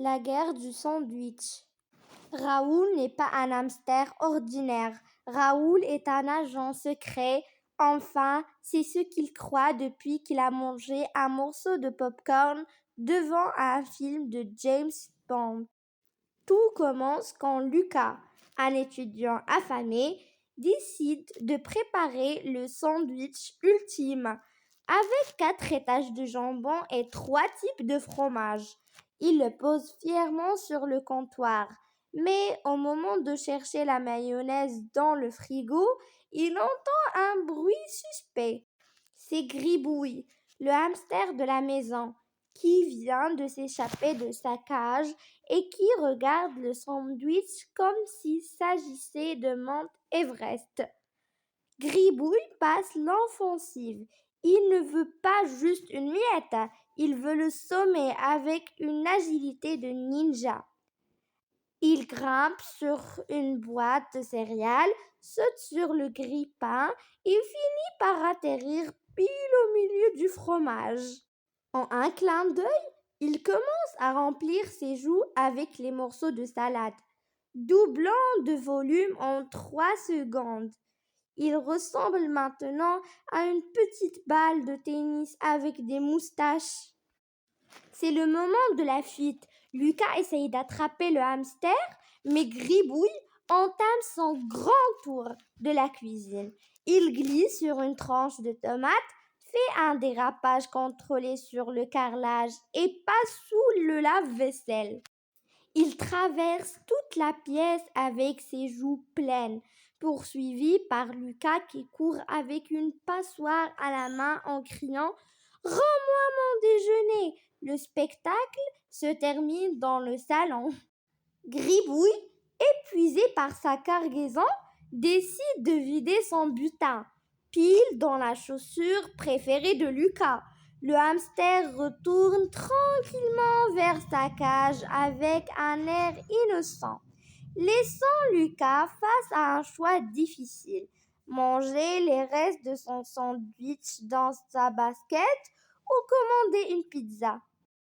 La guerre du sandwich. Raoul n'est pas un hamster ordinaire. Raoul est un agent secret. Enfin, c'est ce qu'il croit depuis qu'il a mangé un morceau de popcorn devant un film de James Bond. Tout commence quand Lucas, un étudiant affamé, décide de préparer le sandwich ultime avec 4 étages de jambon et 3 types de fromage. Il le pose fièrement sur le comptoir. Mais au moment de chercher la mayonnaise dans le frigo, il entend un bruit suspect. C'est Gribouille, le hamster de la maison, qui vient de s'échapper de sa cage et qui regarde le sandwich comme s'il s'agissait de Mount Everest. Gribouille passe l'offensive. Il ne veut pas juste une miette, il veut le sommet avec une agilité de ninja. Il grimpe sur une boîte de céréales, saute sur le grille-pain et finit par atterrir pile au milieu du fromage. En un clin d'œil, il commence à remplir ses joues avec les morceaux de salade, doublant de volume en 3 secondes. Il ressemble maintenant à une petite balle de tennis avec des moustaches. C'est le moment de la fuite. Lucas essaye d'attraper le hamster, mais Gribouille entame son grand tour de la cuisine. Il glisse sur une tranche de tomate, fait un dérapage contrôlé sur le carrelage et passe sous le lave-vaisselle. Il traverse toute la pièce avec ses joues pleines, poursuivi par Lucas qui court avec une passoire à la main en criant « Rends-moi mon déjeuner !» Le spectacle se termine dans le salon. Gribouille, épuisé par sa cargaison, décide de vider son butin, pile dans la chaussure préférée de Lucas. Le hamster retourne tranquillement vers sa cage avec un air innocent, laissant Lucas face à un choix difficile. Manger les restes de son sandwich dans sa basket ou commander une pizza.